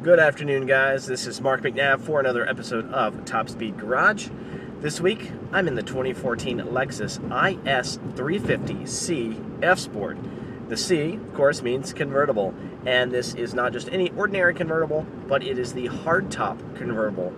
Good afternoon, guys. This is Mark McNabb for another episode of Top Speed Garage. This week, I'm in the 2014 Lexus IS 350C F-Sport. The C, of course, means convertible, and this is not just any ordinary convertible, but it is the hardtop convertible.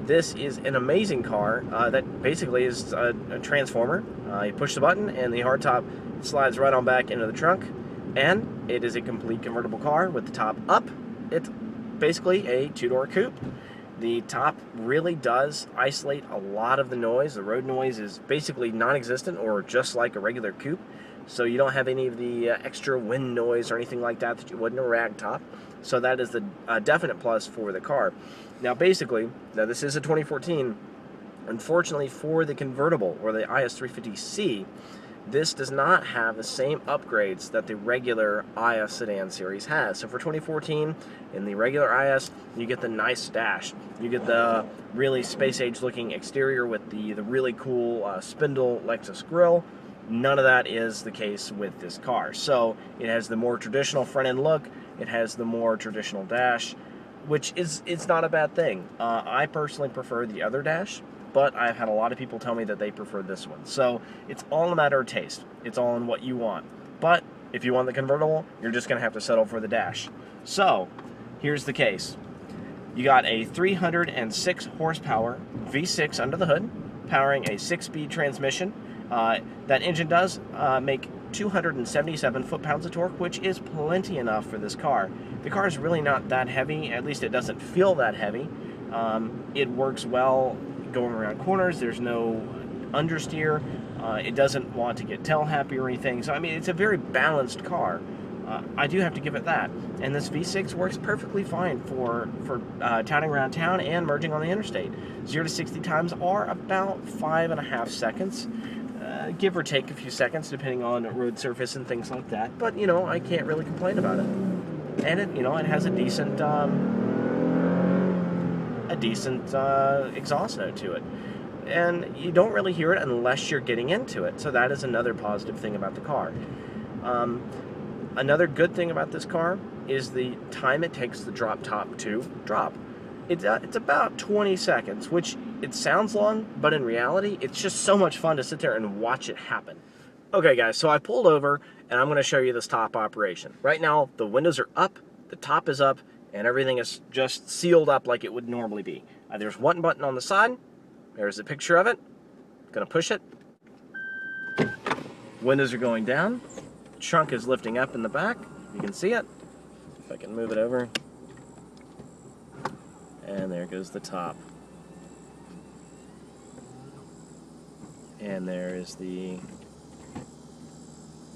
This is an amazing car that basically is a transformer. You push the button, and the hardtop slides right on back into the trunk, and it is a complete convertible car with the top up. It's basically a two-door coupe. The top really does isolate a lot of the noise. The road noise is basically non-existent, or just like a regular coupe, so you don't have any of the extra wind noise or anything like that you would in a rag top. So that is the definite plus for the car. Now basically, this is a 2014. Unfortunately for the convertible, or the IS 350C, this does not have the same upgrades that the regular IS sedan series has. So for 2014, in the regular IS, you get the nice dash. You get the really space-age looking exterior with the really cool spindle Lexus grille. None of that is the case with this car. So it has the more traditional front-end look. It has the more traditional dash, which it's not a bad thing. I personally prefer the other dash, but I've had a lot of people tell me that they prefer this one. So it's all a matter of taste. It's all in what you want. But if you want the convertible, you're just gonna have to settle for the dash. So here's the case. You got a 306 horsepower V6 under the hood, powering a 6-speed transmission. That engine does make 277 foot-pounds of torque, which is plenty enough for this car. The car is really not that heavy, at least it doesn't feel that heavy. It works well going around corners. There's no understeer. It doesn't want to get tail happy or anything. So I mean, it's a very balanced car. I do have to give it that. And this V6 works perfectly fine for touting around town and merging on the interstate. 0 to 60 times are about 5.5 seconds. Give or take a few seconds depending on road surface and things like that. But you know, I can't really complain about it. And it has a decent exhaust note to it, and you don't really hear it unless you're getting into it, so that is another positive thing about the car. Another good thing about this car is the time it takes the drop top to drop. It's about 20 seconds, which it sounds long, but in reality it's just so much fun to sit there and watch it happen. Okay guys, so I pulled over and I'm going to show you this top operation. Right now the windows are up, the top is up, and everything is just sealed up like it would normally be. There's one button on the side. There's a picture of it. Gonna push it. Windows are going down. Trunk is lifting up in the back. You can see it. If I can move it over. And there goes the top. And there is the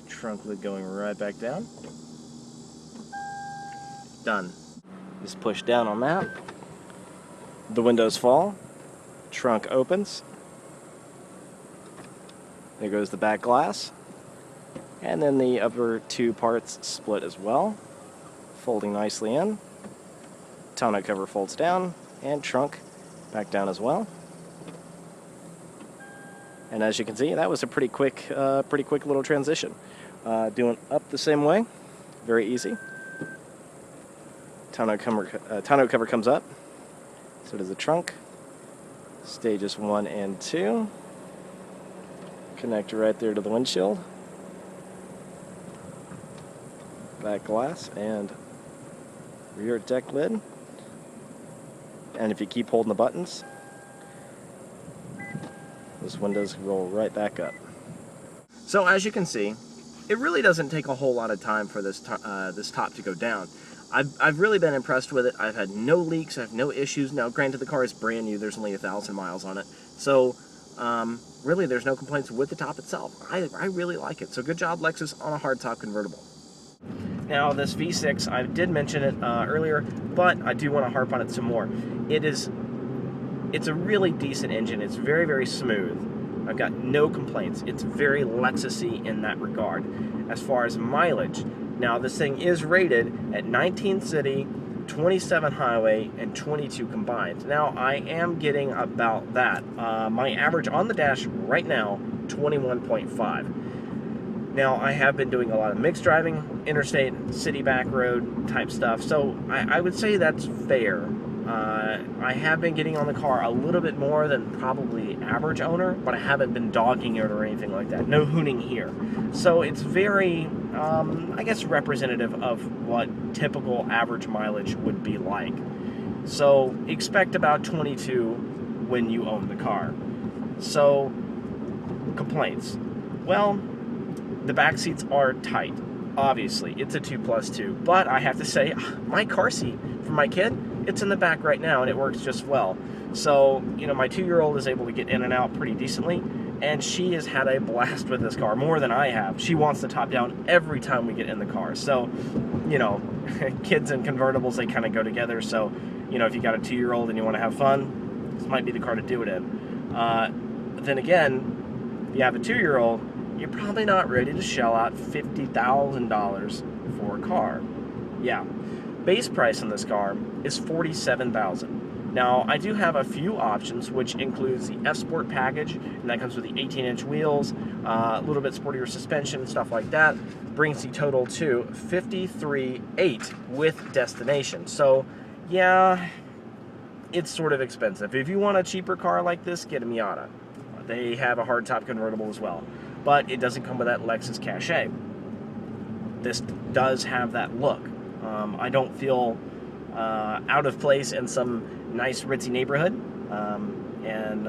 trunk lid going right back down. Done. Just push down on that. The windows fall. Trunk opens. There goes the back glass. And then the upper two parts split as well, folding nicely in. Tonneau cover folds down, and trunk back down as well. And as you can see, that was a pretty quick little transition. Doing up the same way, very easy. Tonneau cover comes up, so does the trunk. Stages 1 and 2. Connector right there to the windshield. Back glass and rear deck lid. And if you keep holding the buttons, those windows roll right back up. So as you can see, it really doesn't take a whole lot of time for this top to go down. I've really been impressed with it. I've had no leaks, I have no issues. Now, granted, the car is brand new, there's only 1,000 miles on it. So, really, there's no complaints with the top itself. I really like it. So good job, Lexus, on a hardtop convertible. Now, this V6, I did mention it earlier, but I do want to harp on it some more. It's a really decent engine. It's very, very smooth. I've got no complaints. It's very Lexus-y in that regard. As far as mileage, now this thing is rated at 19 city, 27 highway, and 22 combined. Now I am getting about that. My average on the dash right now, 21.5. Now, I have been doing a lot of mixed driving, interstate, city back road type stuff, so I would say that's fair. I have been getting on the car a little bit more than probably average owner, but I haven't been dogging it or anything like that. No hooning here. So it's very, I guess, representative of what typical average mileage would be like. So expect about 22 when you own the car. So, complaints. Well, the back seats are tight. Obviously, it's a 2+2, but I have to say, my car seat for my kid, it's in the back right now, and it works just well. So, my 2-year-old is able to get in and out pretty decently, and she has had a blast with this car, more than I have. She wants the top down every time we get in the car. So, kids and convertibles, they kind of go together. So, if you got a 2-year-old and you want to have fun, this might be the car to do it in. Then again, if you have a 2-year-old, you're probably not ready to shell out $50,000 for a car. Yeah, base price on this car is $47,000. Now, I do have a few options, which includes the F-Sport package, and that comes with the 18-inch wheels, a little bit sportier suspension, stuff like that. Brings the total to $53,800 with destination. So, yeah, it's sort of expensive. If you want a cheaper car like this, get a Miata. They have a hardtop convertible as well, but it doesn't come with that Lexus cachet. This does have that look. I don't feel out of place in some nice ritzy neighborhood, and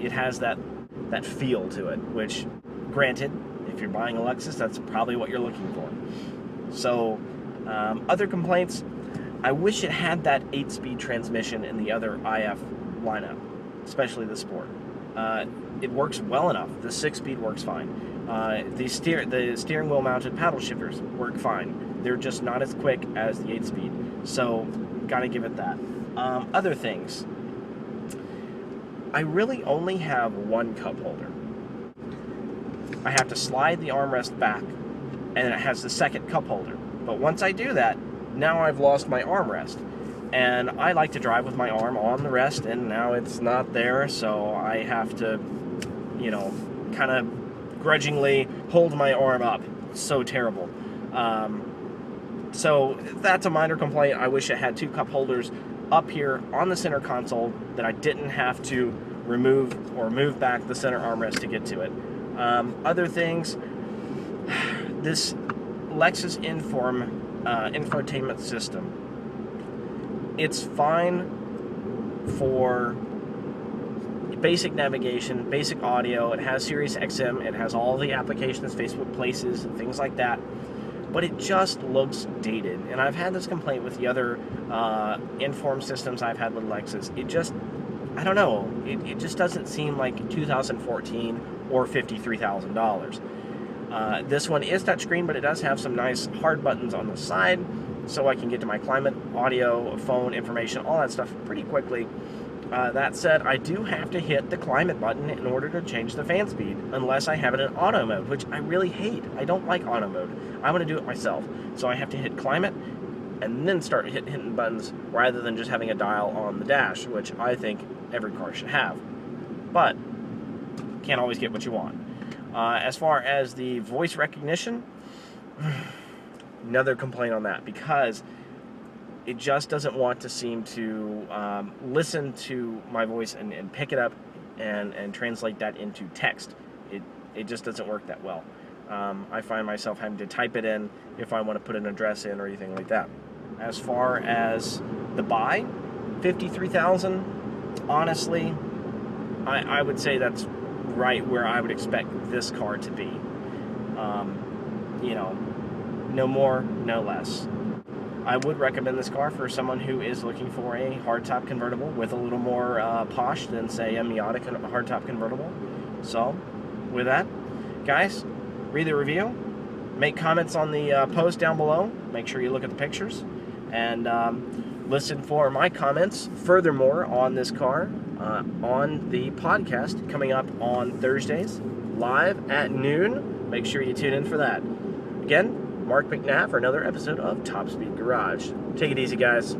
it has that feel to it, which, granted, if you're buying a Lexus, that's probably what you're looking for. So, other complaints, I wish it had that 8-speed transmission in the other IF lineup, especially the Sport. It works well enough. The 6-speed works fine. The steering wheel mounted paddle shifters work fine. They're just not as quick as the 8-speed. So, gotta give it that. Other things. I really only have one cup holder. I have to slide the armrest back, and it has the second cup holder. But once I do that, now I've lost my armrest. And I like to drive with my arm on the rest, and now it's not there, so I have to, kind of grudgingly hold my arm up. It's so terrible. So that's a minor complaint. I wish it had 2 cup holders up here on the center console that I didn't have to remove or move back the center armrest to get to it. Other things, this Lexus infotainment system, it's fine for basic navigation, basic audio. It has Sirius XM. It has all the applications, Facebook Places, and things like that. But it just looks dated. And I've had this complaint with the other Inform systems I've had with Lexus. It just, I don't know, it just doesn't seem like 2014 or $53,000. This one is touchscreen, but it does have some nice hard buttons on the side, so I can get to my climate, audio, phone information, all that stuff pretty quickly. That said, I do have to hit the climate button in order to change the fan speed, unless I have it in auto mode, which I really hate. I don't like auto mode. I want to do it myself. So I have to hit climate and then start hitting buttons rather than just having a dial on the dash, which I think every car should have. But can't always get what you want. As far as the voice recognition, another complaint on that, because it just doesn't want to seem to listen to my voice and pick it up and translate that into text. It just doesn't work that well. I find myself having to type it in if I want to put an address in or anything like that. As far as the buy, $53,000, honestly, I would say that's right where I would expect this car to be. No more, no less. I would recommend this car for someone who is looking for a hardtop convertible with a little more posh than, say, a Miata hardtop convertible. So, with that, guys, read the review, make comments on the post down below, make sure you look at the pictures, and listen for my comments furthermore on this car on the podcast coming up on Thursdays, live at noon. Make sure you tune in for that. Again, Mark McNabb for another episode of Top Speed Garage. Take it easy, guys.